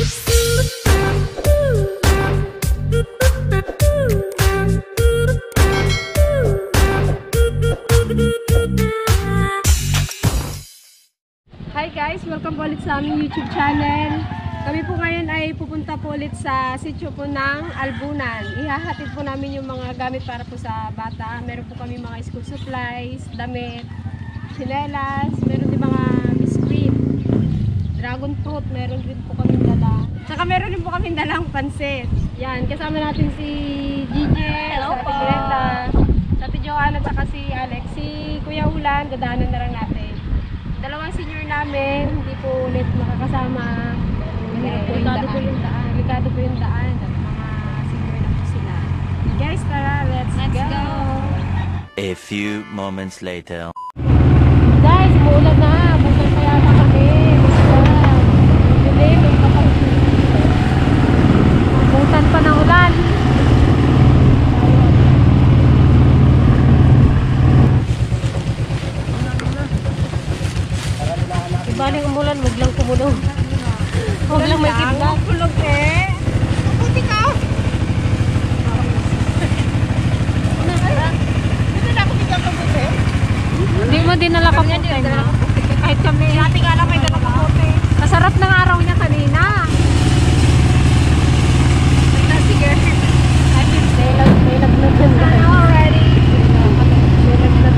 Hi guys! Welcome po ulit sa aming YouTube channel. Kami po ngayon ay pupunta po ulit sa sitio po ng Albunan. Ihahatid po namin yung mga gamit para po sa bata. Meron po kami mga school supplies, damit, tsinelas, meron din mga biskuit, dragon fruit, meron din po kami dala. Saka meron din po kami dalang pansit. Yan, kasama natin si Gigi, Hello po! sa Ate Joanna, at saka si Alex. Si Kuya Ulan, dadaanan na lang natin. Dalawang senior namin, hindi po ulit makakasama. Delikado po yung daan. Delikado po yung daan. At mga senior na po sila. Guys, tara, let's go! A few moments later. Guys, maulan na. Bukan pa yata kami. Dilim, bukan pa ng ulan. Ibaling umulan, wag lang kumulong. Huwag lang may kidlat. Kulog eh. Mabuti ka. Hindi na ako bigyan kabuti. Hindi mo dinala kabuti. Kahit kami. Dati nga lang may dala kabuti. Masarap ng araw niya kanina. Sige. May lagnat yan. Already. May lagnat.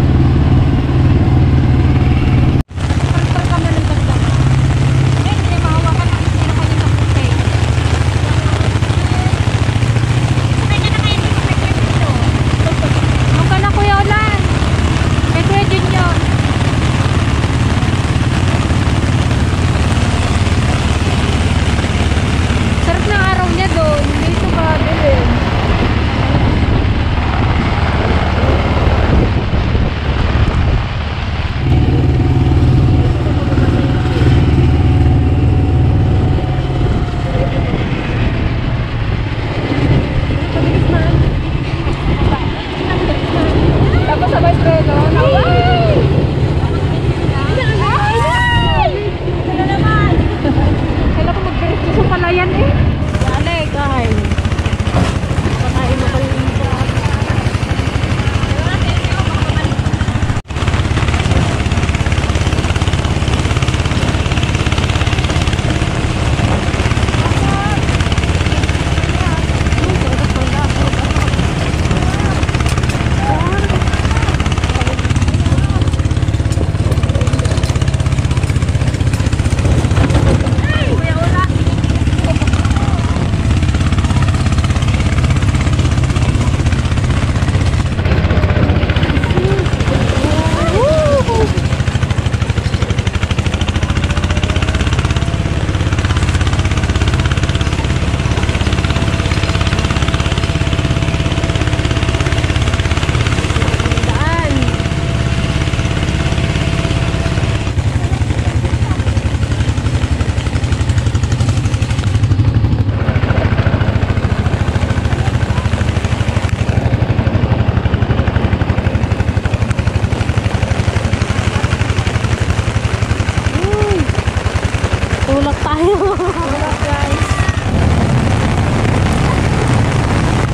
Tulak tayo. Tulak guys.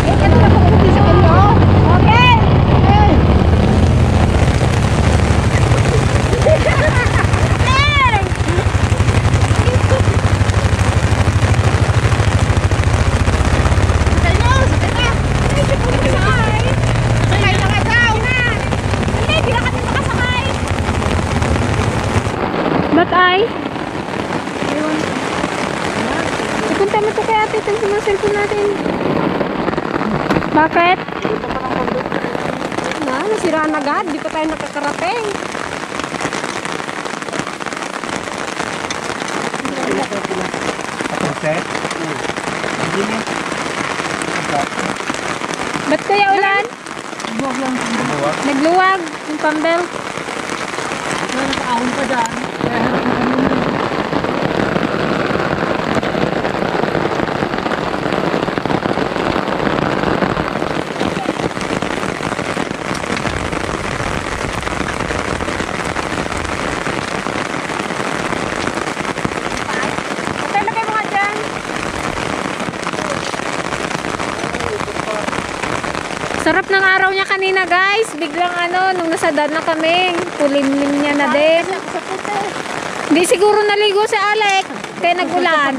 Ito na po kung sa kanyo. Okay. Ba't ay? Ipunta mo ito kay ate. Ito yung cellphone natin. Bakit? Nasiraan agad. Di pa tayo nakakarating. Ba't kaya ulan? Nagluwag. Yung pambel. Nakaahon pa dyan. Okay, lagay mo nga dyan. Sarap ng araw niya kanina guys. Biglang nung nasa daan na kami, kulimlim niya na din. Hindi siguro naligo si Alec, kaya nag-ulan.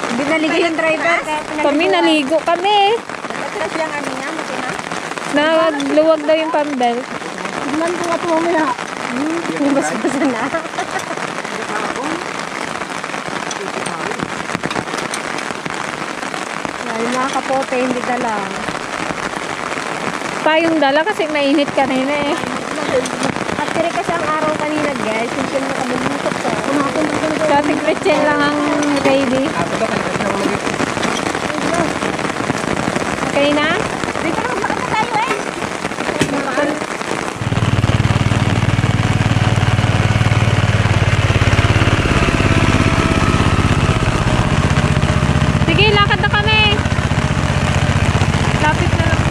Hindi naligo yung driver. Kami naligo kami. Atras yung ano niya, makina. Nagluwag daw yung pambel. Tignan ko nga po mamaya. Basa-basa na. Yung mga kapote, hindi dala. Payong dala kasi mainit kanina eh. At kaya kasi ang araw kanina guys, yung sila nakabubutok sa. Sa tigretchen lang ang ready. Okay na? Dito na makita tayo eh. Sige, lakad na kami. Lapit na lang.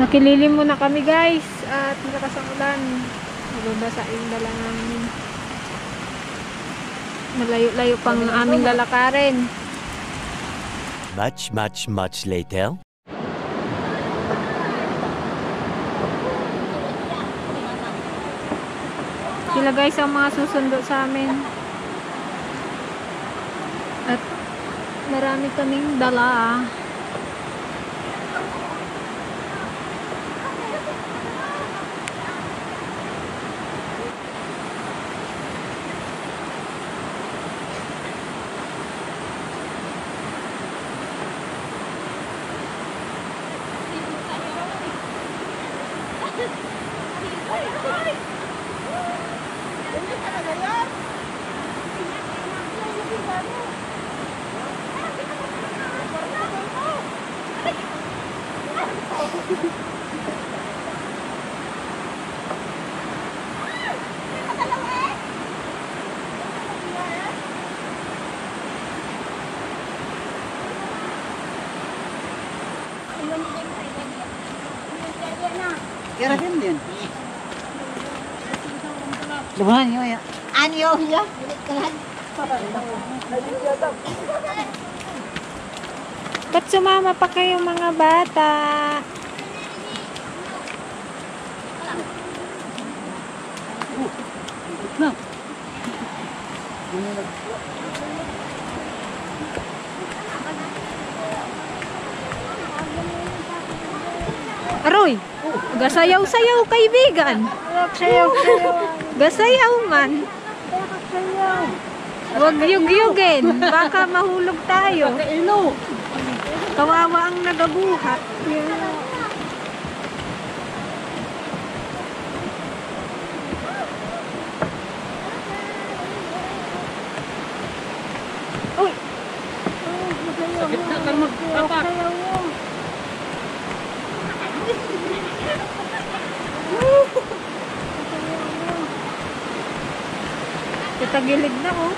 Nakililim muna kami guys at malakas ang ulan. Mababasa yung dala namin. Malayo-layo pang aming lalakarin. Much later. Sila guys ang mga susundo sa amin. At marami kaming dala. Kira din. Lumayan nyo ya. Anyo ya. Ba't sumama pa kayo mga bata? Na. Aroy! Gasayaw-sayaw kaibigan! Gasayaw man! Huwag yug-yugin! Baka mahulog tayo! Kawawa ang nagabuhat! Uy! Sakit na kan mag-apak. Tagilid na oh.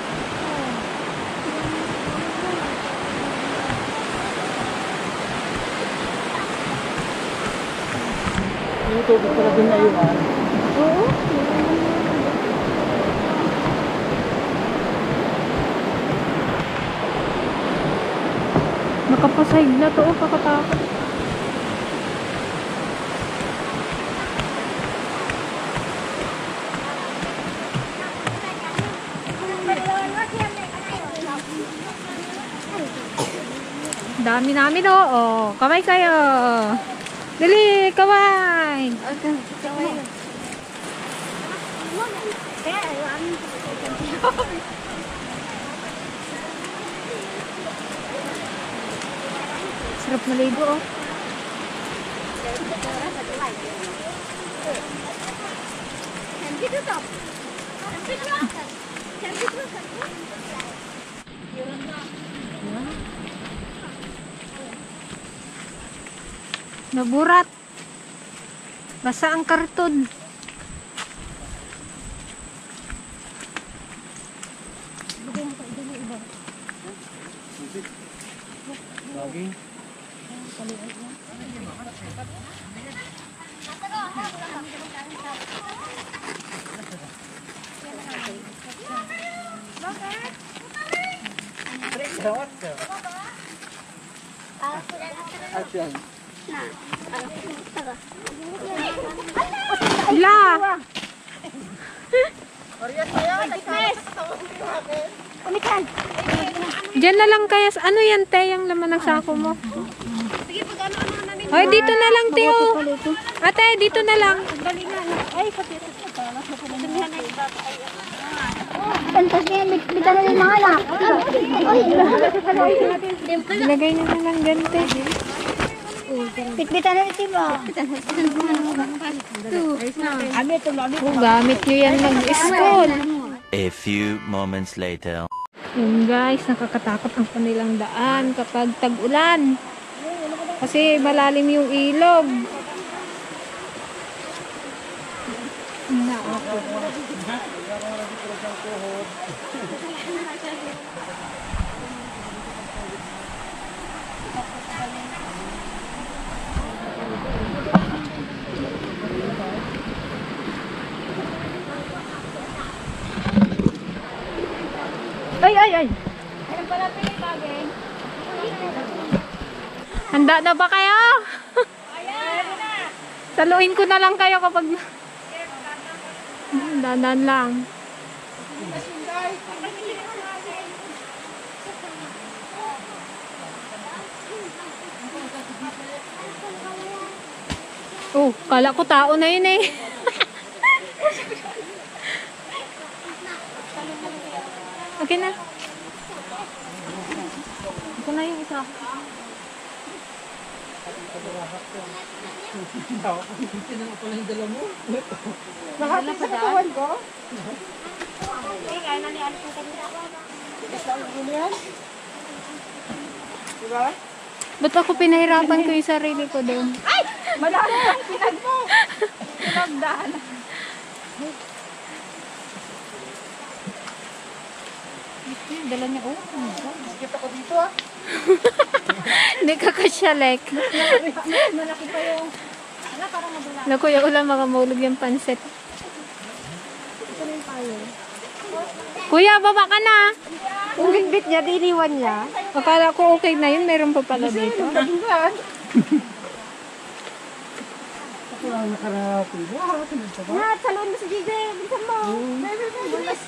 Yung tubig pala din na yun. Oo. Nakapasahig na to oh, kakatakot. Dami namin oh. Oh, kamay kayo. Dali, kamay. Sarap maligo oh. Naburat. Basa ang karton. Lagi. Action. Ila! Diyan na lang kaya. Ano yan, te? Yung laman ng sako mo. Sige, pag-ano-ano na ninyo. Hoy, dito na lang, te. Oh. Ate, dito na lang. Ay, pati ito. Pantas niya, bita na yung mga anak. Ilagay na lang dyan, te. Bitbitan na ito ba? Oh, gamit nyo yan mag-school. A few moments later. Yun guys, nakakatakot ang kanilang daan kapag tag-ulan. Kasi malalim yung ilog. Ay! Handa na ba kayo? Saluin ko na lang kayo kapag... Dandan lang. Oh, kala ko tao na yun eh. Okay na. Ito na yung isa. Nakapit sa katawan ko? Diba? Ba't ako pinahirapan ko yung sarili ko doon? Malaki ang pinag mo. Pinagdaan. Dala niya, oh. Kita ko dito ah. Hindi ka kasyalek. Malaki pa yung... Na kuya ulam, makamulog yung pansit. Kuya, baba ka na. Kung bitbit niya, diniwan niya. Akala ko okay na yun, meron pa pala dito. Ako lang nakarapin. Nat, salon mo si JJ. Bilisan mo. Bilis.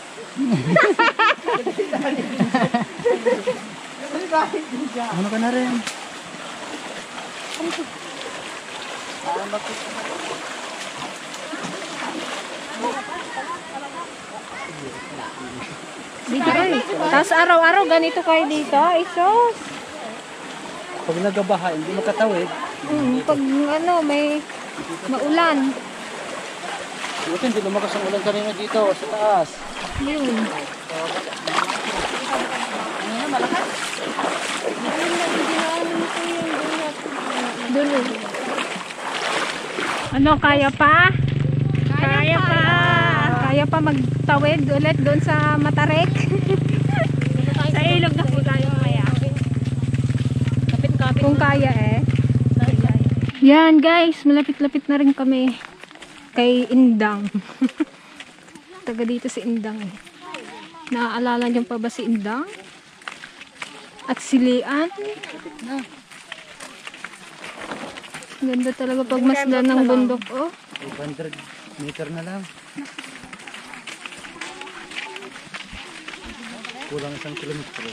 Ano ka na rin? Dito rin. Tapos araw-araw ganito kayo dito. Isos. Pag nagabaha, hindi makatawid. Pag ano, may maulan. Buti hindi lumakas ang ulan kanina dito sa taas. Yun. Dulo. Ano, kaya pa? Kaya pa. Kaya pa magtawid ulit doon sa Matarek. Sa ilog na po tayo kaya. Kapit-kapit. Kung kaya eh. Yan guys, malapit-lapit na rin kami kay Indang. Taga dito si Indang eh. Naaalala niyo pa ba si Indang? At si Lian? Ganda talaga pag masdan ng bundok oh. 500 meter na lang. Kulang 1 kilometro.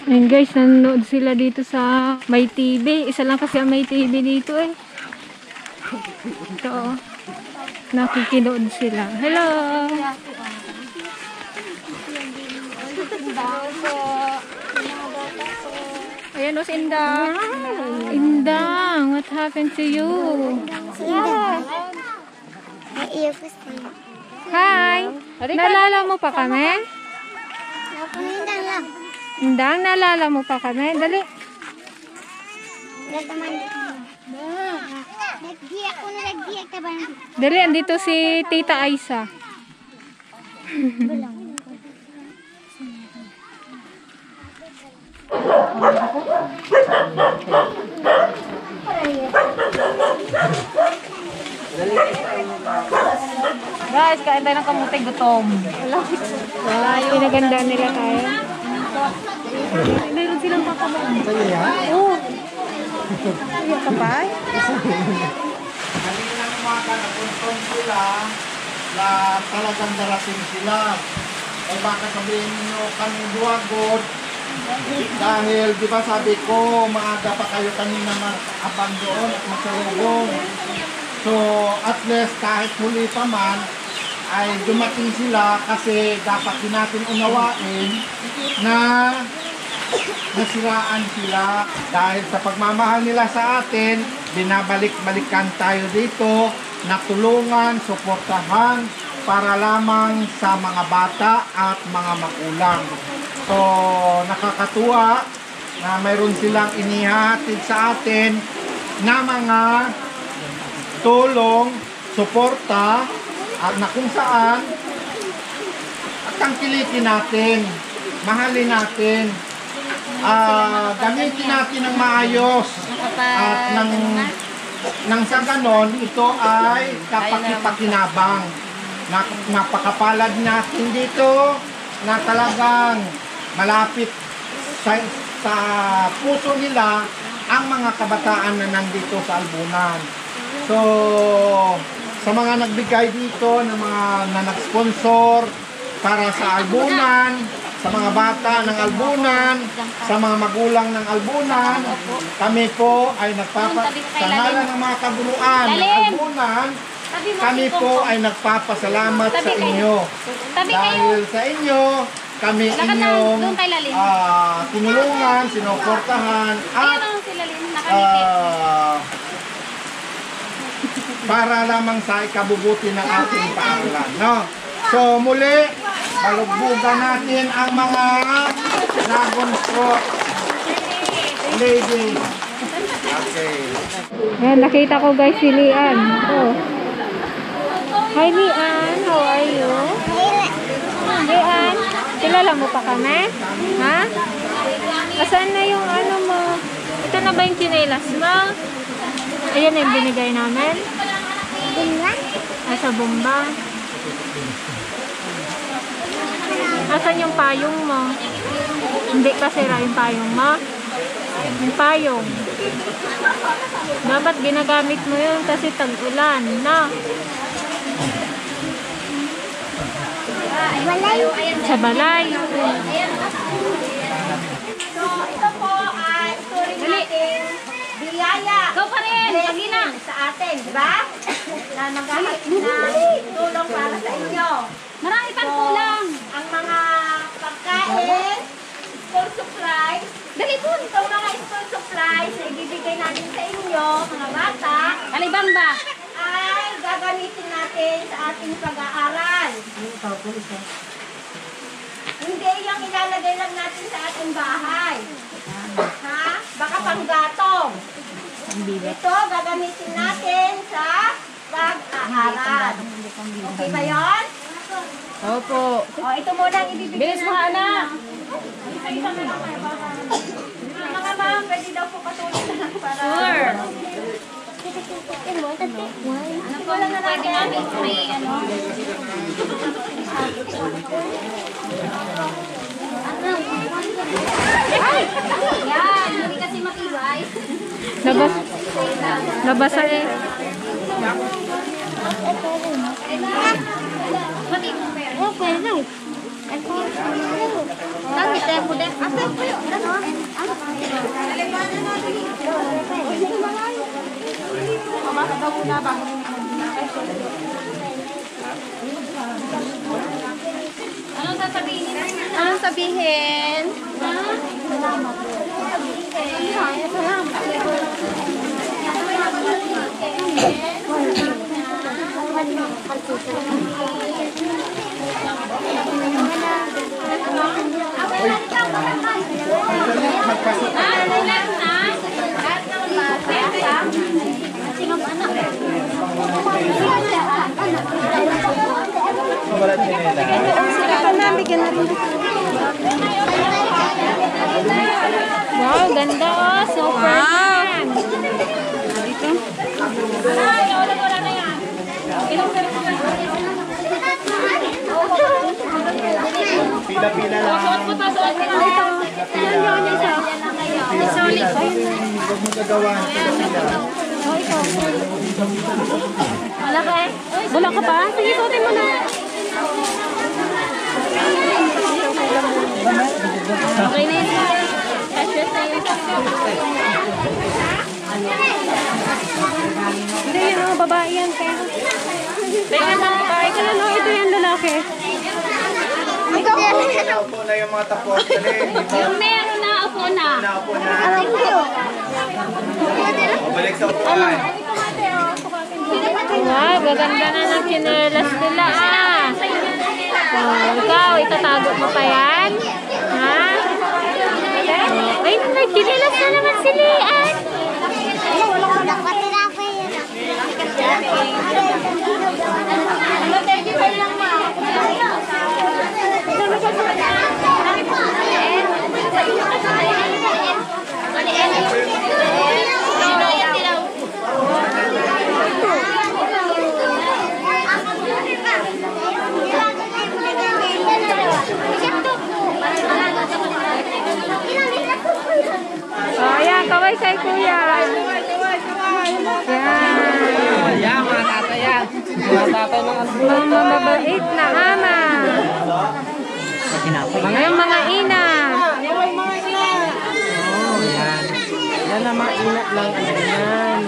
Ayun guys, nanonood sila dito sa May TV. Isa lang kasi ang May TV dito eh. Ito, nakikinood sila. Hello! Ayan o si Indang. Indang, what happened to you? Hi! Naalala mo pa kami? Napunta lang. Indang, naalala mo pa kami. Dali. Nagdiyak ko na nagdiyak ka ba? Dali, andito si Tita Aisa. Guys, kain tayo ng kamuting gutom. Pinagandaan nila tayo. Meron silang papabang. Oo. Yung kapay? Kanina umaga, nagpunton sila na talagang darating sila. Eh baka sabihin ninyo kami duwagod. Dahil di ba sabi ko, maaga pa kayo kanina mag-abang doon at masalubong. So at least kahit huli pa man, ay dumating sila kasi dapat din natin unawain na nasiraan sila dahil sa pagmamahal nila sa atin, binabalik-balikan tayo dito na tulungan, suportahan para lamang sa mga bata at mga magulang. So nakakatuwa na mayroon silang inihatid sa atin na mga tulong, suporta at na kung saan at tangkilikin natin, mahalin natin, gamitin natin ng maayos at nang sa ganon, ito ay kapakipakinabang. Napakapalad natin dito na talagang malapit sa puso nila ang mga kabataan na nandito sa Albunan. So, sa mga nagbigay dito, ng mga nag-sponsor para sa Albunan, sa mga bata ng Albunan, sa mga magulang ng Albunan, kami po ay sa ngalan ng mga kaguruan ng Albunan, kami po ay nagpapasalamat sa inyo. Dahil sa inyo, kami inyong tinulungan, sinuportahan, at para lamang sa ikabubuti ng ating paaralan, no? So muli, balugbugan natin ang mga Dragon Fruit lady. Okay. Ayan, nakita ko guys si Lian. Oh. Hi Lian, how are you? Lian, kilala mo pa kami? Ha? Asan na yung ano mo? Ito na ba yung chinelas mo? Ayan na yung binigay namin. Sa bomba. Asan yung payong mo? Hindi pa sira yung payong mo? Yung payong. Dapat ginagamit mo yun kasi tag-ulan, na? Sa balay. So, ito po ay story natin. Biyaya. Go pa rin. Pagina. Sa atin, di ba? Na maghahat na tulong para sa inyo. Marami pang kulang. Ang mga pagkain, school supplies. Dali po. Itong mga school supplies na ibibigay natin sa inyo, mga bata, Kalibang ba? ay gagamitin natin sa ating pag-aaral. Hindi yung ilalagay lang natin sa ating bahay. Ha? Baka panggatong. Ito, gagamitin natin sa pag-aaral. Okay ba yun? Opo. O, ito muna ang ibibigay Bilis mo, anak. Isa-isa na lang kayo. Mga ma'am, pwede daw po katulong na lang para... Sure. Ano po lang pwede namin may ano? Yan, hindi kasi matibay. Nabasa eh. Okay, no. Langit ya, mudah. Apa po yun? Anong sasabihin? Anong sabihin? ganda oh. Super yan. Dito. Pila-pila lang. Huwag mo gagawin. Pila-pila. Wala ka eh. Wala ka pa? Sige, suotin mo na. Okay na yun. Kashes na yun. Hindi yun, oh, babae yan. Tingnan mo, babae ka lang. Ito yan, lalaki. Naupo na yung mga tapos. Yung meron na, upo na. Naupo na. O, balik sa upuan. Wow, gaganda na ng chinelas nila ah. Oh, ikaw, itatago mo pa yan? Ha? Ay, may chinelas na naman si Lian. Oh, ayan, kaway kay kuya. Yan, mga tatay yan. Mga tatay ng Mga mabait na ama. Mga ina. Oh, yan. Yan na mga ina lang. Yan.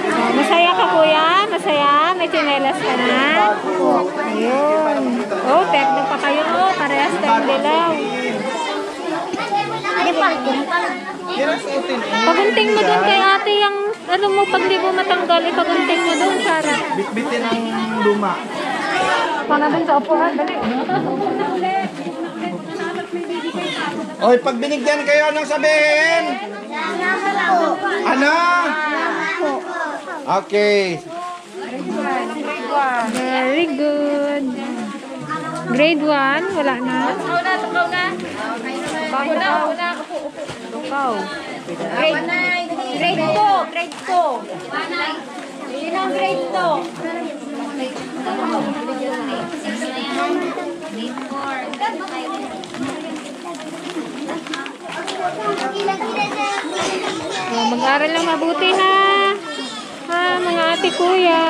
Oh, masaya ka kuya? Masaya? May chinelas ka na? Ayun. Oh, tekno pa kayo. Oh, parehas tayong dilaw. Pagunting mo dun kay ate yung ano mo, pag di mo matanggal, ipagunting mo dun, Sarah. Bitbitin ang luma. Pana dun sa upuan, dali. Oy, pag binigyan kayo, anong sabihin? Ano? Okay. Very good. Grade 1, wala na. Tukaw na. Una. Tukaw. Grade 2. Grade 2. Sino ang grade 2? Mag-aral lang mabuti ha. Ha, mga ate kuya.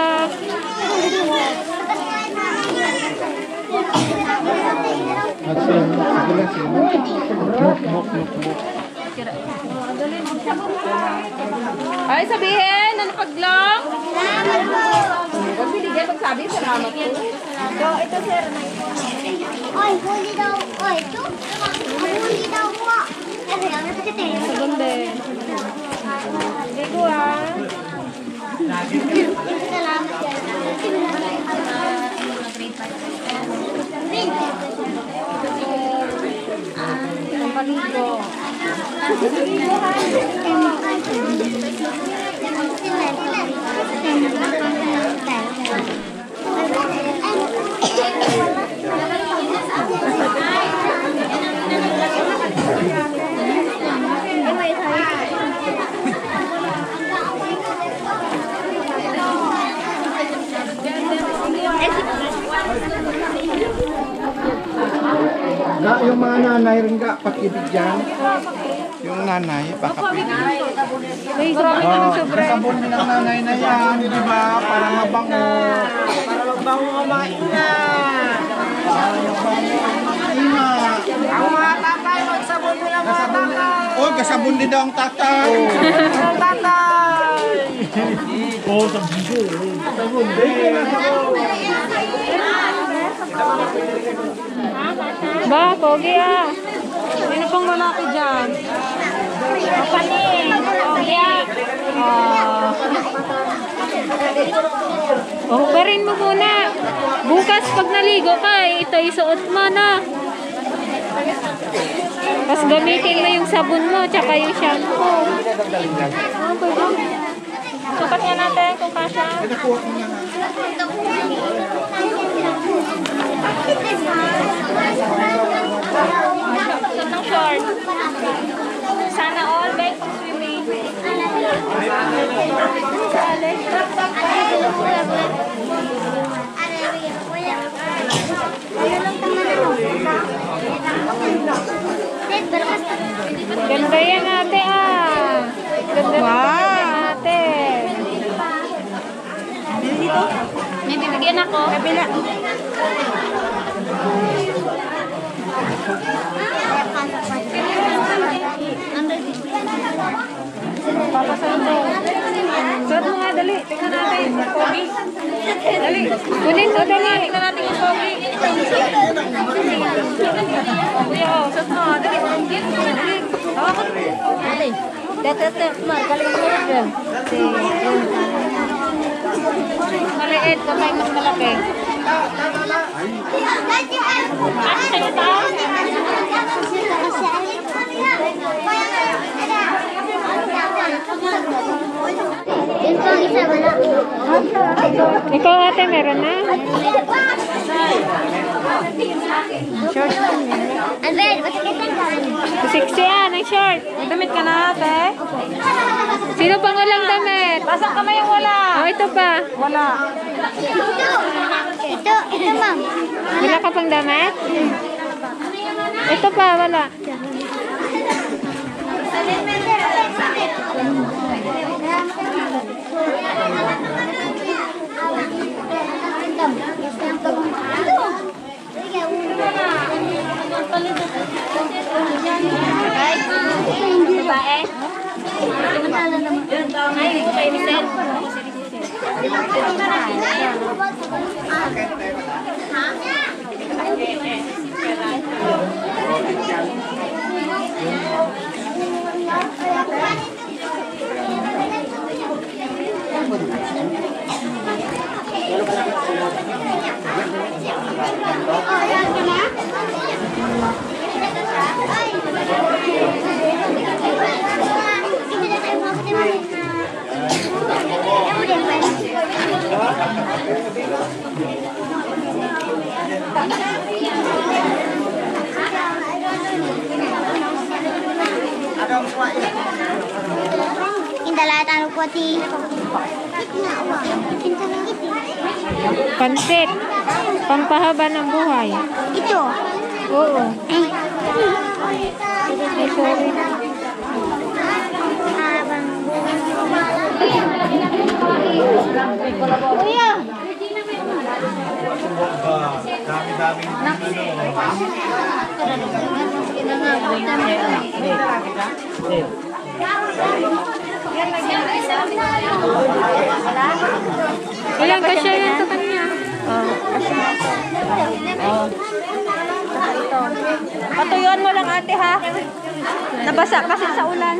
Ay, sabihin, ano paglong? Pag binigyan, pagsabi, salamat po. So, ito sir. Oy, huli daw. Oy, ito. Huli daw po. Kasi ang nasakit eh. Sagunde. Hindi ko ha. Salamat yan. Ang paligo. Ga, yung mga nanay rin ga, pakibigyan. Yung nanay, pakapigyan. Ay, grabe naman Oh, sobra. sabon din ang nanay na yan, di ba? Para mabango. Para mabango ang mga ina. Para mabango ang mga ina. Ang mga tatay, magsabon mo lang mga tatay. Oh, kasabon din daw ang tatay. Ang tatay. Oh, sabon din. Sabon din. Ba, pogi ah. Sino pang lalaki dyan? Kapanin. Hugarin mo muna. Bukas pag naligo ka, ito isuot mo na. Tapos gamitin mo yung sabon mo, tsaka yung shampoo. Sukat nga natin kung kasha. Short. sana all bike for swimming. Ganda yan ate ah. Ganda wow. Ate. May bibigyan ako. Kabila. Suot mo nga, dali. Tingnan natin. Pogi. Dali. Kunin, suot mo nga. Tingnan natin yung pogi. Kuya, suot mo. Dali. Dali. Hawakan. Dali. Dati, galing mo rin. Maliit, kamay mas malaki. Ano sa'yo ito? Ikaw ate, meron na? Short. Andred, what's the Sexy yan, ang short. May damit ka na ate? Sino pang walang damit? Pasang kamay yung wala. Oh, ito pa. Wala. Ito, ma'am. Wala ka pang damit? Ito pa, wala. Indalatan ko ti. Pansit. Pampahaba ng buhay. Ito. Oo. Eh. Ay, sorry. Habang Kuya. Ilang kasya yan sa kanya? Patuyuan mo lang ate ha. Nabasa kasi sa ulan.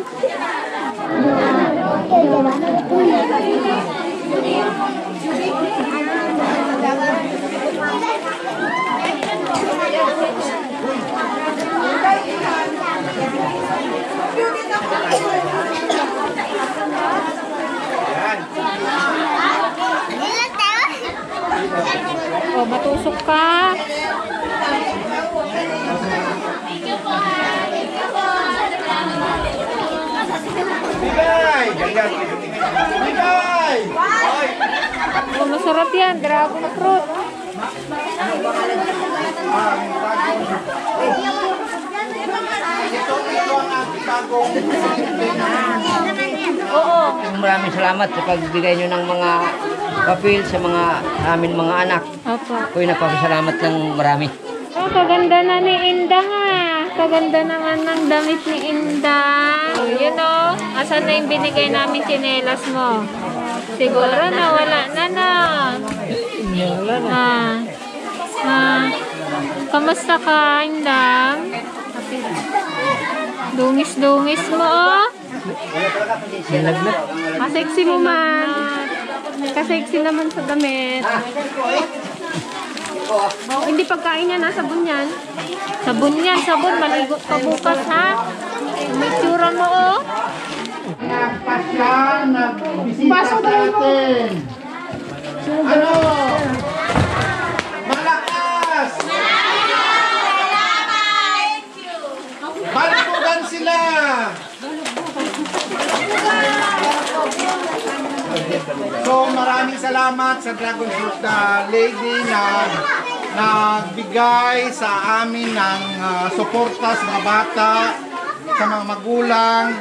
Oh, matusok ka. Bigay! Bigay! Oh, masarap yan. Dragon fruit. Ito ang ating bagong Maraming salamat sa pagbigay nyo ng mga papel sa mga amin mga anak. Opo. Ako'y nagpapasalamat ng marami. Oh, kaganda na ni Indang ah. Kaganda naman ng damit ni Indang. Yun o. Asan na yung binigay namin tsinelas mo? Siguro na wala na na. Kamusta ka, Indang? Dungis-dungis mo oh. Kasexy mo man. Kasexy naman sa damit. Hindi pagkain niya, nasa bunyan. Sabon yan, sabon. Maligo ka bukas ha. May tsura mo oh. nagpasyal, nagbisita sa atin. Ano? Malakas! Balpugan sila! salamat sa Dragon Fruit Lady na nagbigay sa amin ng suporta sa mga bata, sa mga magulang,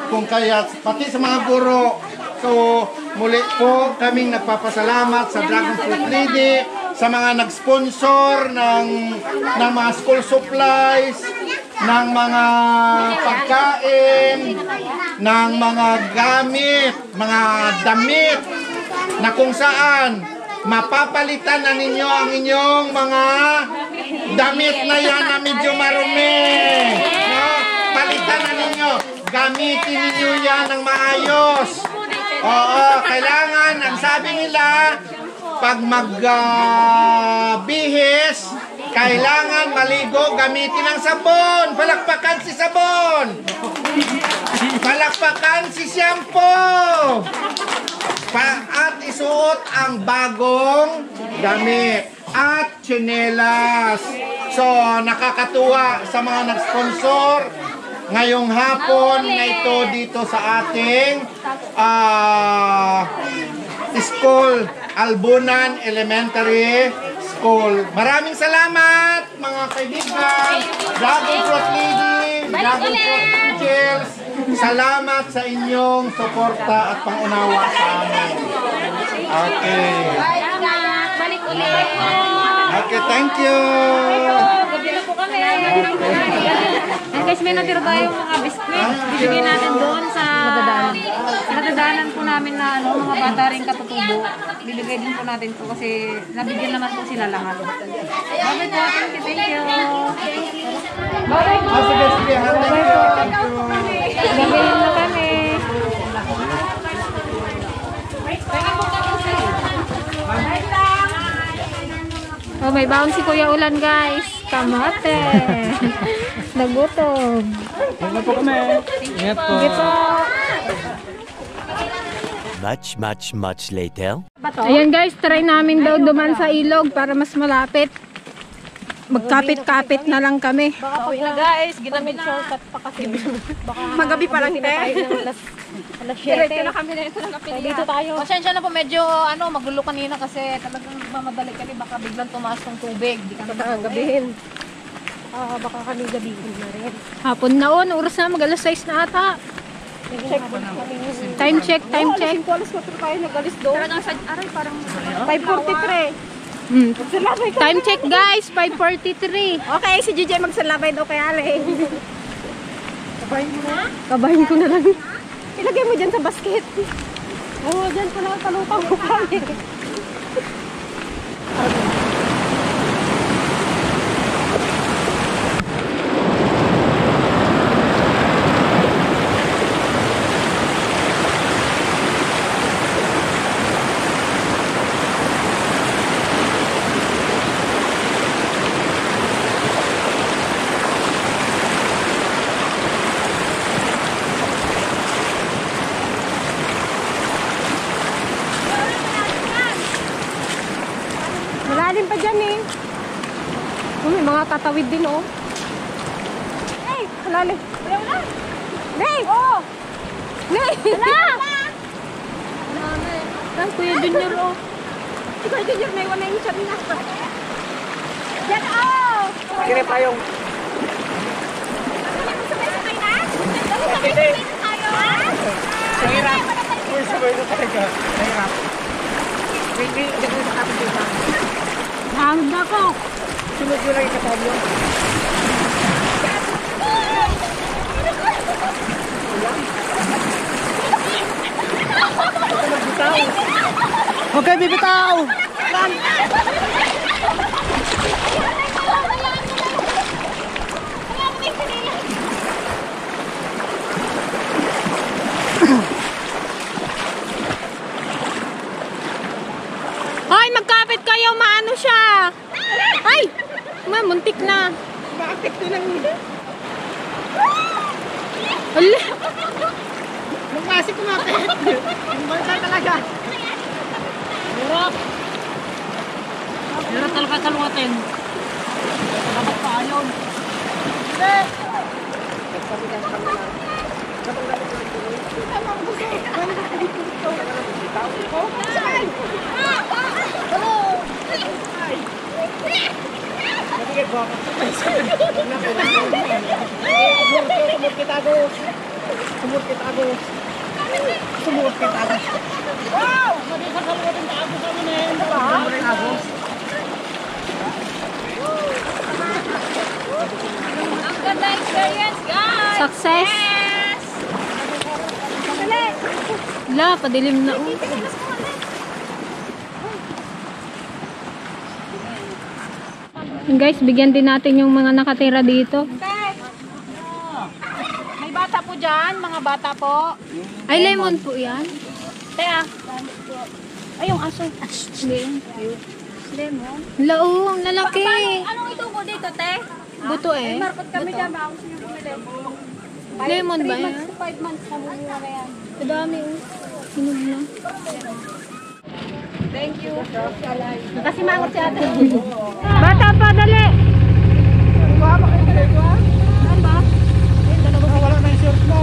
kung kaya pati sa mga guro. So, muli po kaming nagpapasalamat sa Dragon Fruit Lady, sa mga nag-sponsor ng mga school supplies, ng mga pagkain, ng mga gamit, mga damit, na kung saan mapapalitan na ninyo ang inyong mga damit na yan na medyo marumi. No? Palitan na ninyo. Gamitin ninyo yan ng maayos. Oo, kailangan, ang sabi nila, pag magbihis, kailangan maligo, gamitin ang sabon. Palakpakan si sabon. Palakpakan si shampoo. At isuot ang bagong damit at tsinelas. So, nakakatuwa sa mga nag-sponsor ngayong hapon na ito dito sa ating school, Albunan Elementary School. Maraming salamat mga kaibigan, Dragon Fruit Lady, Dragon Fruit Angels. Salamat sa inyong suporta at pangunawa sa amin. Okay. Balik ulit. Okay, thank you. Gabi na po kami. And guys, may natira tayong mga biskuit. Bibigyan natin doon sa nadadaanan po namin na mga bata rin katutubo. Bibigay din po natin po kasi nabigyan naman po sila lahat. Bye po. Thank you. Bye po. Sige, sige. Thank you. Gabi na kami. Oh, may baon si Kuya Ulan, guys. Kamote. Nagutom. Ano po kami? Ingat po. Dito. Much later. Ayan guys, try namin daw duman sa ilog para mas malapit. Magkapit-kapit na lang kami. Uwi na guys, ginamit shortcut pa kasi. Magabi pa lang alas 7. Diretso na kami na ito ng kapilya. Dito tayo. Pasensya na po, medyo magulo kanina kasi talagang nagmamadali kami. Baka biglang tumaas ng tubig. Di kami gabihin. Baka kami gabihin na rin. hapon na on, oras na, mag-alas 6 na ata. Check. Time check. Alas 4 tayo nag-alis doon. Aray, parang 5:43. Time check guys, 5:43. Okay, si JJ magsalabay daw kay Ale. Kabahin ko na lang. Ilagay mo dyan sa basket. Oo, dyan ko na talupang ko kami. Malalim pa dyan eh. May mga tatawid din oh. Hey, malalim. Wala. Hey! Oh! Hey! Wala! Ay, Kuya Junior oh. Si Kuya Junior may wala yung sabi na. Dyan oh! Kira tayong. Sabay-sabay na? Sabay-sabay na tayo ha? Sa hirap. Uy, sabay na talaga. Sa hirap. Wait, hindi ko sa kapit dito. Hangod na ako. Sunod yun lang ikatabi. Okay, bibitaw! Hoy, magkapit kayo, maano siya. Ay! Muntik na. Bakit ko lang nila? Ala! Magpasik kumapit. Ang bansa talaga. Hirap talaga kaluwatin. Dapat pa ayaw. Ang ganda experience, guys! Success! Wala, padilim na. Guys, bigyan din natin yung mga nakatira dito. May bata po dyan, mga bata po. Ay, lemon po yan. Tea. Ay, yung aso. Lemon. Lao, ang lalaki. Anong itubo dito, te? Buto eh. Markot kami dyan, baka gusto nyo bumili. Lemon ba 3 yan? months to 5 months, namumura na yan. Madami oh. Hinog na. Thank you. Kasi mangot si ate. Bata pa, dali. Wala na yung shirt mo.